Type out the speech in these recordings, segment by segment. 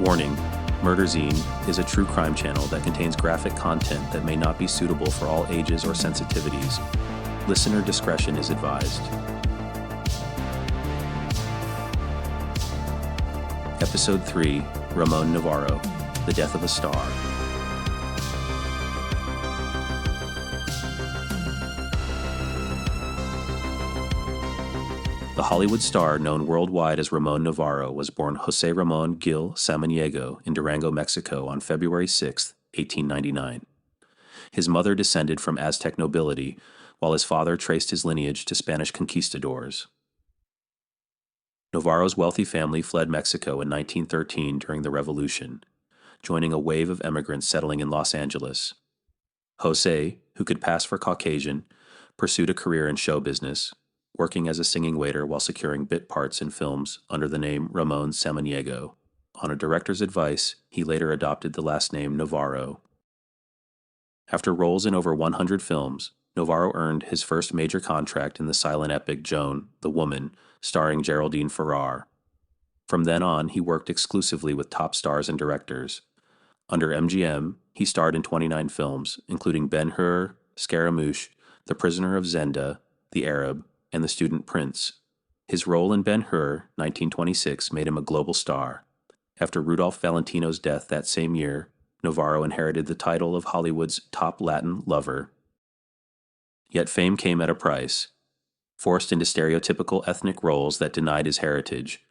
Warning: Murderzine is a true crime channel that contains graphic content that may not be suitable for all ages or sensitivities. Listener discretion is advised. Episode 3, Ramon Novarro, The Death of a Star. The Hollywood star known worldwide as Ramon Novarro was born Jose Ramon Gil Samaniego in Durango, Mexico on February 6, 1899. His mother descended from Aztec nobility, while his father traced his lineage to Spanish conquistadors. Novarro's wealthy family fled Mexico in 1913 during the Revolution, joining a wave of immigrants settling in Los Angeles. Jose, who could pass for Caucasian, pursued a career in show business, working as a singing waiter while securing bit parts in films under the name Ramon Samaniego. On a director's advice, he later adopted the last name Novarro. After roles in over 100 films, Novarro earned his first major contract in the silent epic Joan, the Woman, starring Geraldine Farrar. From then on, he worked exclusively with top stars and directors. Under MGM, he starred in 29 films, including Ben-Hur, Scaramouche, The Prisoner of Zenda, The Arab, and The Student Prince. His role in Ben-Hur, 1926, made him a global star. After Rudolph Valentino's death that same year, Novarro inherited the title of Hollywood's top Latin lover. Yet fame came at a price. Forced into stereotypical ethnic roles that denied his heritage,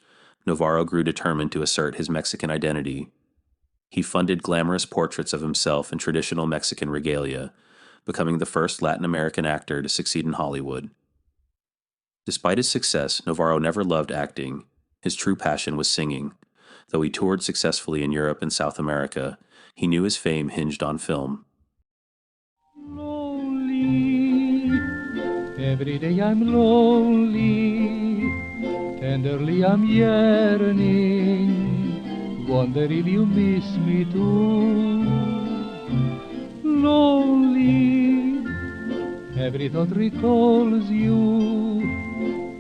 Novarro grew determined to assert his Mexican identity. He funded glamorous portraits of himself in traditional Mexican regalia, becoming the first Latin American actor to succeed in Hollywood. Despite his success, Novarro never loved acting. His true passion was singing. Though he toured successfully in Europe and South America, he knew his fame hinged on film. Lonely, every day I'm lonely, tenderly I'm yearning, wonder if you miss me too. Lonely, every thought recalls you,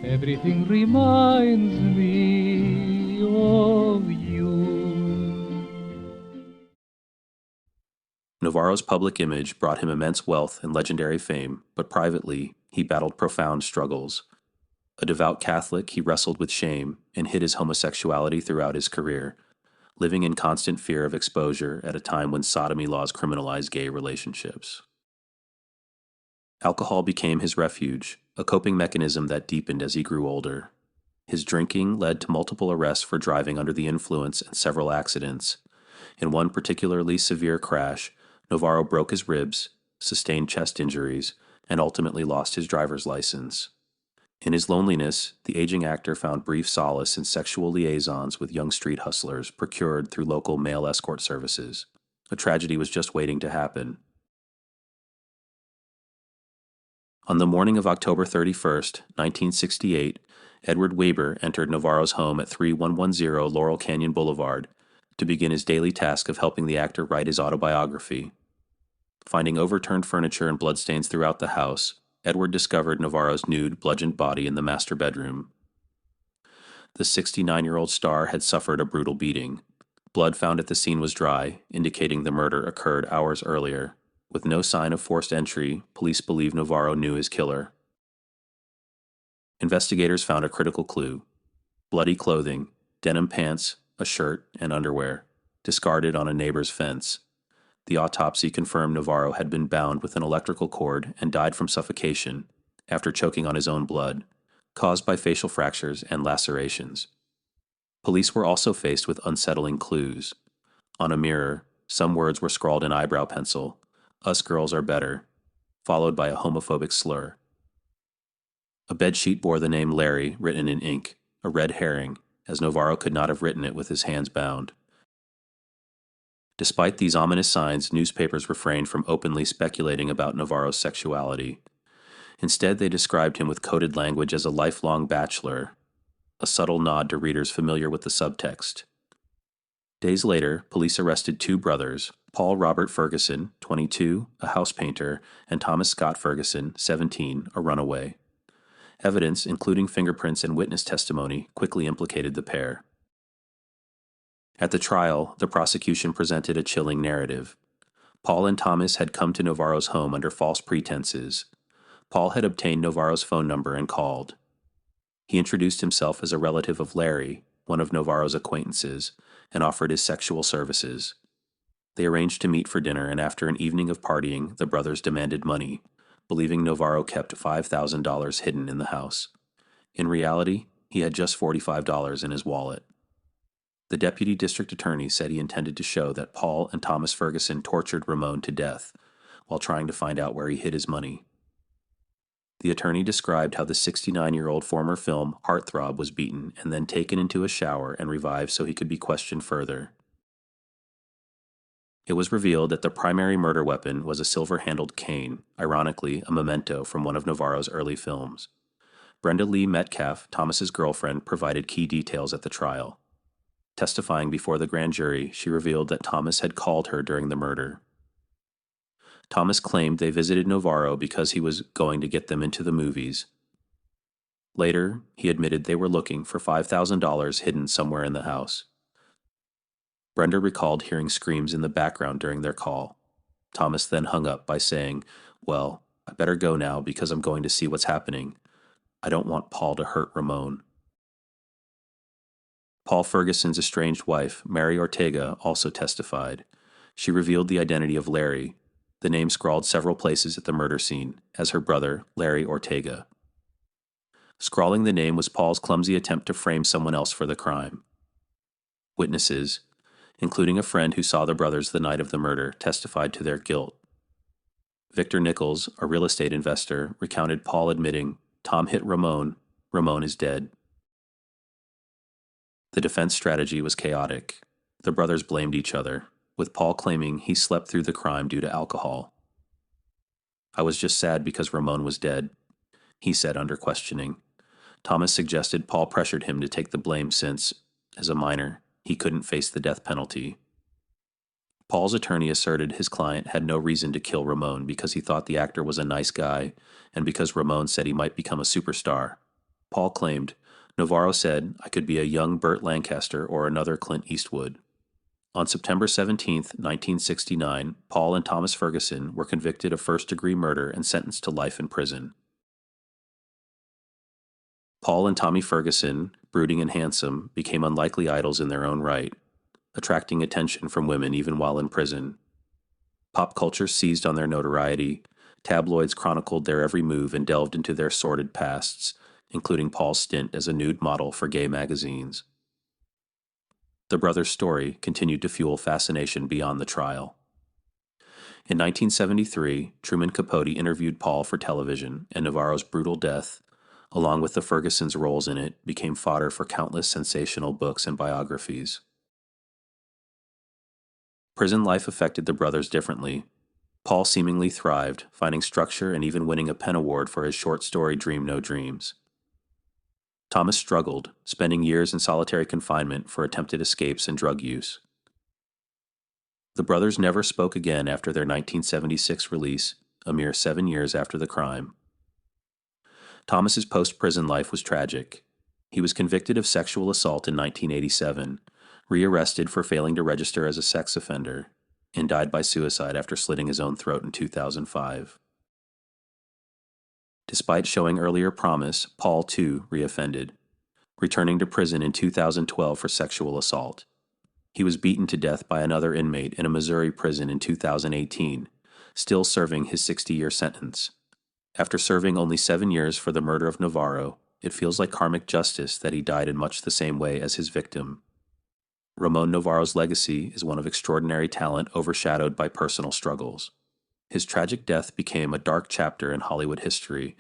everything reminds me of you. Novarro's public image brought him immense wealth and legendary fame, but privately, he battled profound struggles. A devout Catholic, he wrestled with shame and hid his homosexuality throughout his career, living in constant fear of exposure at a time when sodomy laws criminalized gay relationships. Alcohol became his refuge, a coping mechanism that deepened as he grew older. His drinking led to multiple arrests for driving under the influence and several accidents. In one particularly severe crash, Novarro broke his ribs, sustained chest injuries, and ultimately lost his driver's license. In his loneliness, the aging actor found brief solace in sexual liaisons with young street hustlers procured through local male escort services. A tragedy was just waiting to happen. On the morning of October 31st, 1968, Edward Weber entered Novarro's home at 3110 Laurel Canyon Boulevard to begin his daily task of helping the actor write his autobiography. Finding overturned furniture and bloodstains throughout the house, Edward discovered Novarro's nude, bludgeoned body in the master bedroom. The 69-year-old star had suffered a brutal beating. Blood found at the scene was dry, indicating the murder occurred hours earlier. With no sign of forced entry, police believe Novarro knew his killer. Investigators found a critical clue: bloody clothing, denim pants, a shirt, and underwear, discarded on a neighbor's fence. The autopsy confirmed Novarro had been bound with an electrical cord and died from suffocation after choking on his own blood, caused by facial fractures and lacerations. Police were also faced with unsettling clues. On a mirror, some words were scrawled in eyebrow pencil: "Us girls are better," followed by a homophobic slur. A bedsheet bore the name Larry written in ink, a red herring, as Novarro could not have written it with his hands bound. Despite these ominous signs, newspapers refrained from openly speculating about Novarro's sexuality. Instead, they described him with coded language as a lifelong bachelor, a subtle nod to readers familiar with the subtext. Days later, police arrested two brothers, Paul Robert Ferguson, 22, a house painter, and Thomas Scott Ferguson, 17, a runaway. Evidence, including fingerprints and witness testimony, quickly implicated the pair. At the trial, the prosecution presented a chilling narrative. Paul and Thomas had come to Novarro's home under false pretenses. Paul had obtained Novarro's phone number and called. He introduced himself as a relative of Larry, one of Novarro's acquaintances, and offered his sexual services. They arranged to meet for dinner, and after an evening of partying, the brothers demanded money, believing Novarro kept $5,000 hidden in the house. In reality, he had just $45 in his wallet. The deputy district attorney said he intended to show that Paul and Thomas Ferguson tortured Ramon to death while trying to find out where he hid his money. The attorney described how the 69-year-old former film heartthrob was beaten and then taken into a shower and revived so he could be questioned further. It was revealed that the primary murder weapon was a silver-handled cane, ironically a memento from one of Novarro's early films. Brenda Lee Metcalf, Thomas's girlfriend, provided key details at the trial. Testifying before the grand jury, she revealed that Thomas had called her during the murder. Thomas claimed they visited Novarro because he was going to get them into the movies. Later, he admitted they were looking for $5,000 hidden somewhere in the house. Brenda recalled hearing screams in the background during their call. Thomas then hung up by saying, "Well, I better go now because I'm going to see what's happening. I don't want Paul to hurt Ramon." Paul Ferguson's estranged wife, Mary Ortega, also testified. She revealed the identity of Larry, the name scrawled several places at the murder scene, as her brother, Larry Ortega. Scrawling the name was Paul's clumsy attempt to frame someone else for the crime. Witnesses, including a friend who saw the brothers the night of the murder, testified to their guilt. Victor Nichols, a real estate investor, recounted Paul admitting, "Tom hit Ramon. Ramon is dead." The defense strategy was chaotic. The brothers blamed each other, with Paul claiming he slept through the crime due to alcohol. "I was just sad because Ramon was dead," he said under questioning. Thomas suggested Paul pressured him to take the blame since, as a minor, he couldn't face the death penalty. Paul's attorney asserted his client had no reason to kill Ramon because he thought the actor was a nice guy and because Ramon said he might become a superstar. Paul claimed, "Novarro said I could be a young Burt Lancaster or another Clint Eastwood." On September 17, 1969, Paul and Thomas Ferguson were convicted of first-degree murder and sentenced to life in prison. Paul and Tommy Ferguson, brooding and handsome, became unlikely idols in their own right, attracting attention from women even while in prison. Pop culture seized on their notoriety. Tabloids chronicled their every move and delved into their sordid pasts, including Paul's stint as a nude model for gay magazines. The brothers' story continued to fuel fascination beyond the trial. In 1973, Truman Capote interviewed Paul for television, and Novarro's brutal death, along with the Fergusons' roles in it, became fodder for countless sensational books and biographies. Prison life affected the brothers differently. Paul seemingly thrived, finding structure and even winning a Penn Award for his short story Dream No Dreams. Thomas struggled, spending years in solitary confinement for attempted escapes and drug use. The brothers never spoke again after their 1976 release, a mere 7 years after the crime. Thomas's post-prison life was tragic. He was convicted of sexual assault in 1987, rearrested for failing to register as a sex offender, and died by suicide after slitting his own throat in 2005. Despite showing earlier promise, Paul, too, reoffended, returning to prison in 2012 for sexual assault. He was beaten to death by another inmate in a Missouri prison in 2018, still serving his 60-year sentence. After serving only 7 years for the murder of Novarro, it feels like karmic justice that he died in much the same way as his victim. Ramon Novarro's legacy is one of extraordinary talent overshadowed by personal struggles. His tragic death became a dark chapter in Hollywood history,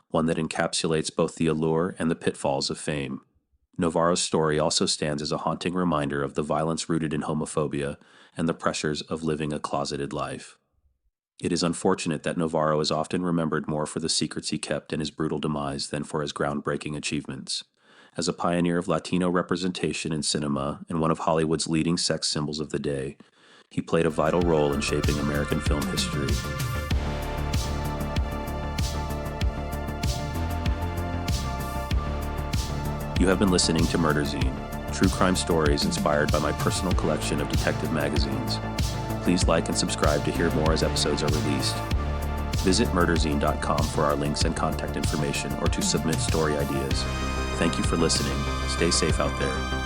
one that encapsulates both the allure and the pitfalls of fame. Novarro's story also stands as a haunting reminder of the violence rooted in homophobia and the pressures of living a closeted life. It is unfortunate that Novarro is often remembered more for the secrets he kept and his brutal demise than for his groundbreaking achievements. As a pioneer of Latino representation in cinema and one of Hollywood's leading sex symbols of the day, he played a vital role in shaping American film history. You have been listening to Murderzine, true crime stories inspired by my personal collection of detective magazines. Please like and subscribe to hear more as episodes are released. Visit Murderzine.com for our links and contact information or to submit story ideas. Thank you for listening. Stay safe out there.